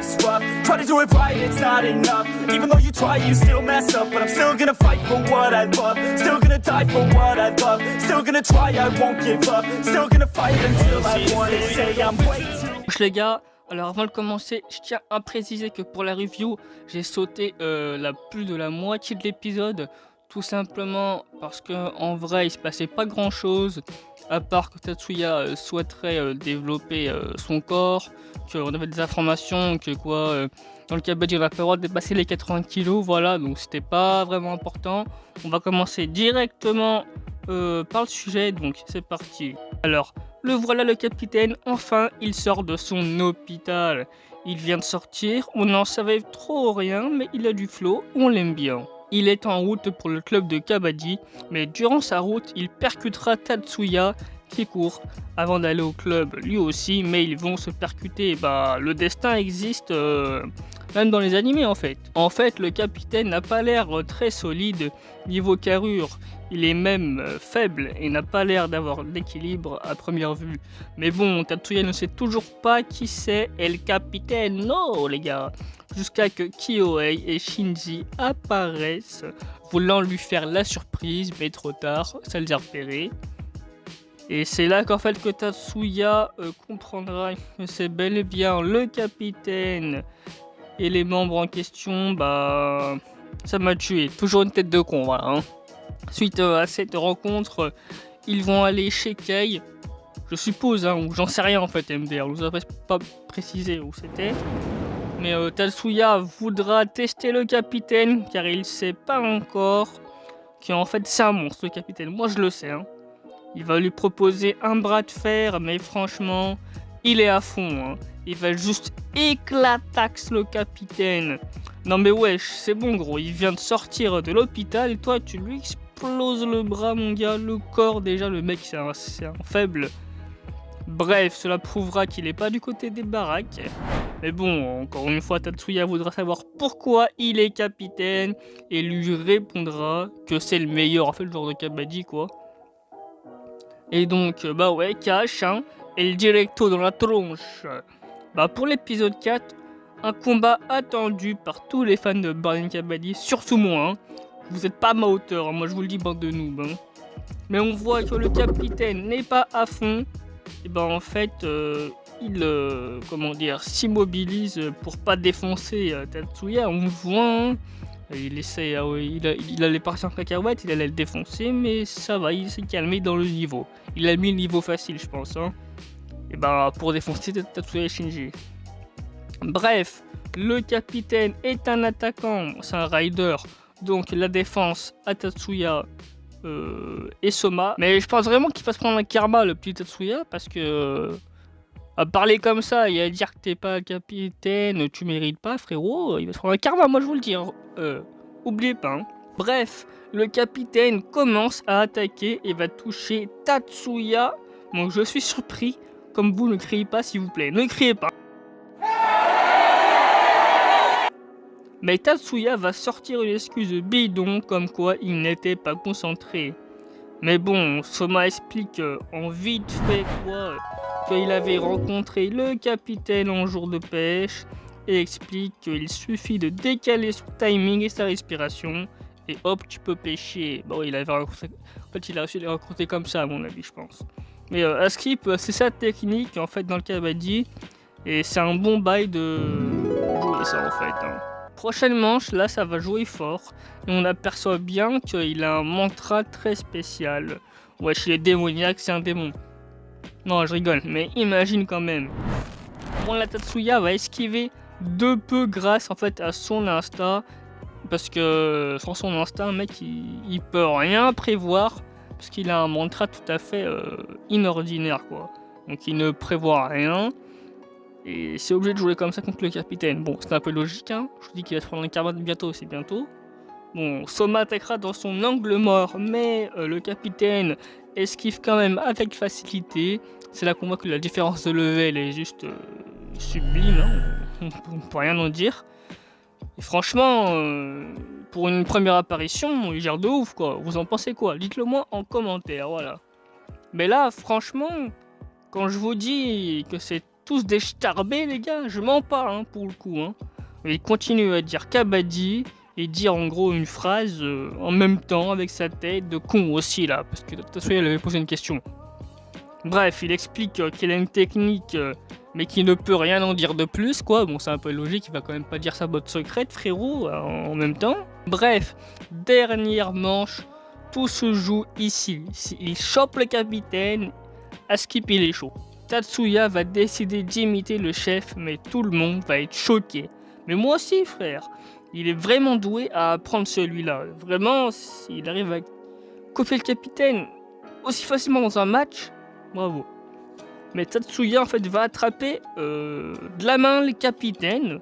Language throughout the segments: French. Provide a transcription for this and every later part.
life's rough. Try to do it right, it's not enough. Even though you try, you still mess up. But I'm still gonna fight for what I love. Still gonna die for what I love. Still gonna try, I won't give up. Still gonna fight until I wanna say I'm way too... Les gars, alors avant de commencer, je tiens à préciser que pour la review, j'ai sauté plus de la moitié de l'épisode. Tout simplement parce que en vrai il se passait pas grand chose, à part que Tatsuya souhaiterait développer son corps, qu'on avait des informations que dans le Kabaddi on n'a pas le droit de dépasser les 80 kg, voilà, donc c'était pas vraiment important. On va commencer directement par le sujet, donc c'est parti. Alors, le voilà le capitaine, enfin il sort de son hôpital. Il vient de sortir, on n'en savait trop rien, mais il a du flow, on l'aime bien. Il est en route pour le club de Kabaddi, mais durant sa route, il percutera Tatsuya qui court avant d'aller au club lui aussi, mais ils vont se percuter. Le destin existe même dans les animés en fait. En fait, le capitaine n'a pas l'air très solide niveau carrure. Il est même faible et n'a pas l'air d'avoir d'équilibre à première vue. Mais bon, Tatsuya ne sait toujours pas qui c'est El Capitaine, non les gars. Jusqu'à que Kyohei et Shinji apparaissent, voulant lui faire la surprise, mais trop tard, ça les a repérés. Et c'est là qu'en fait que Tatsuya comprendra que c'est bel et bien le capitaine. Et les membres en question, ça m'a tué. Toujours une tête de con, voilà. Hein. Suite à cette rencontre, ils vont aller chez Kei, je suppose, hein, ou j'en sais rien en fait, MDR, vous avez pas précisé où c'était. Mais Tatsuya voudra tester le capitaine, car il sait pas encore qu'en fait c'est un monstre le capitaine, moi je le sais. Hein. Il va lui proposer un bras de fer, mais franchement, il est à fond. Hein. Il va juste éclataxe le capitaine. Non mais wesh, c'est bon gros, il vient de sortir de l'hôpital et toi tu lui exploses le bras mon gars, le corps déjà, le mec c'est un faible. Bref, cela prouvera qu'il est pas du côté des baraques. Mais bon, encore une fois, Tatsuya voudra savoir pourquoi il est capitaine et lui répondra que c'est le meilleur, en fait, le genre de Kabaddi, quoi. Et donc, ouais, cash, hein, et le directo dans la tronche. Pour l'épisode 4, un combat attendu par tous les fans de Burning Kabaddi, surtout moi, hein. Vous êtes pas à ma hauteur, hein, moi je vous le dis, bande de noobs. Hein. Mais on voit que le capitaine n'est pas à fond. Et en fait, il s'immobilise pour pas défoncer Tatsuya. On le voit, hein. Il essaie, il allait partir en cacahuète, il allait le défoncer, mais ça va, il s'est calmé dans le niveau. Il a mis le niveau facile, je pense. Hein. Et pour défoncer Tatsuya et Shinji. Bref, le capitaine est un attaquant, c'est un rider, donc la défense à Tatsuya et Soma. Mais je pense vraiment qu'il va se prendre un karma le petit Tatsuya, parce que à parler comme ça et à dire que t'es pas capitaine, tu mérites pas frérot, il va se prendre un karma, moi je vous le dis. Oubliez pas. Hein. Bref, le capitaine commence à attaquer et va toucher Tatsuya. Donc je suis surpris, comme vous, ne criez pas s'il vous plaît, ne criez pas. Mais Tatsuya va sortir une excuse bidon comme quoi il n'était pas concentré. Mais bon, Soma explique en vite fait qu'il avait rencontré le capitaine en jour de pêche et explique qu'il suffit de décaler son timing et sa respiration et hop, tu peux pêcher. Il avait rencontré, en fait, il a reçu les rencontrer comme ça à mon avis, je pense. Mais Askip, c'est sa technique en fait dans le Kabaddi et c'est un bon bail de jouer ça en fait. Hein. Prochaine manche, là ça va jouer fort et on aperçoit bien qu'il a un mantra très spécial. Wesh, il est démoniaque, c'est un démon. Non, je rigole, mais imagine quand même. Bon, la Tatsuya va esquiver de peu grâce en fait à son instinct, parce que sans son instinct, mec, il peut rien prévoir, parce qu'il a un mantra tout à fait inordinaire, quoi. Donc il ne prévoit rien. Et c'est obligé de jouer comme ça contre le capitaine. Bon, c'est un peu logique, hein. Je vous dis qu'il va se prendre un karma bientôt, c'est bientôt. Bon, Soma attaquera dans son angle mort, mais le capitaine esquive quand même avec facilité. C'est là qu'on voit que la différence de level est juste sublime, hein. On peut rien en dire. Et franchement, pour une première apparition, il gère de ouf, quoi. Vous en pensez quoi? Dites-le moi en commentaire, voilà. Mais là, franchement, quand je vous dis que c'est tous des starbés, les gars, je mens pas, hein, pour le coup, hein. Il continue à dire Kabaddi et dire en gros une phrase en même temps avec sa tête de con aussi là, parce que Tatsuya lui avait posé une question. Bref, il explique qu'il a une technique mais qu'il ne peut rien en dire de plus, quoi. Bon, c'est un peu logique, il va quand même pas dire sa botte secrète, frérot, en même temps. Bref, dernière manche, tout se joue ici. Il chope le capitaine, à skip il est chaud. Tatsuya va décider d'imiter le chef, mais tout le monde va être choqué. Mais moi aussi, frère. Il est vraiment doué à apprendre celui-là. Vraiment, s'il arrive à coiffer le capitaine aussi facilement dans un match, bravo. Mais Tatsuya, en fait, va attraper de la main le capitaine.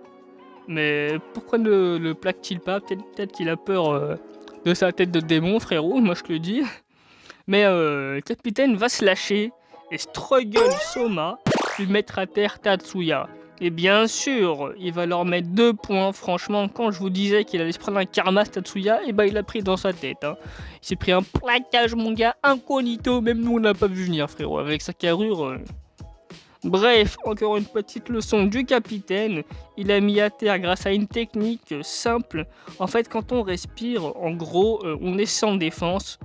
Mais pourquoi ne le plaque-t-il pas? Peut-être qu'il a peur de sa tête de démon, frérot, moi je te le dis. Mais le capitaine va se lâcher et Struggle Soma lui mettre à terre Tatsuya. Et bien sûr, il va leur mettre 2 points. Franchement, quand je vous disais qu'il allait se prendre un karma Tatsuya, et bah il a pris dans sa tête. Hein. Il s'est pris un plaquage, mon gars, incognito. Même nous, on l'a pas vu venir, frérot. Avec sa carrure. Bref, encore une petite leçon du capitaine. Il a mis à terre grâce à une technique simple. En fait, quand on respire, en gros, on est sans défense,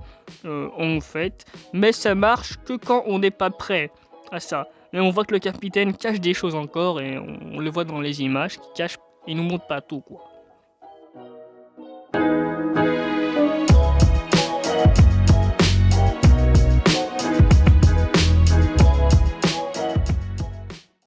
en fait. Mais ça marche que quand on n'est pas prêt à ça. Mais on voit que le capitaine cache des choses encore et on le voit dans les images, qui cache et nous montre pas tout, quoi.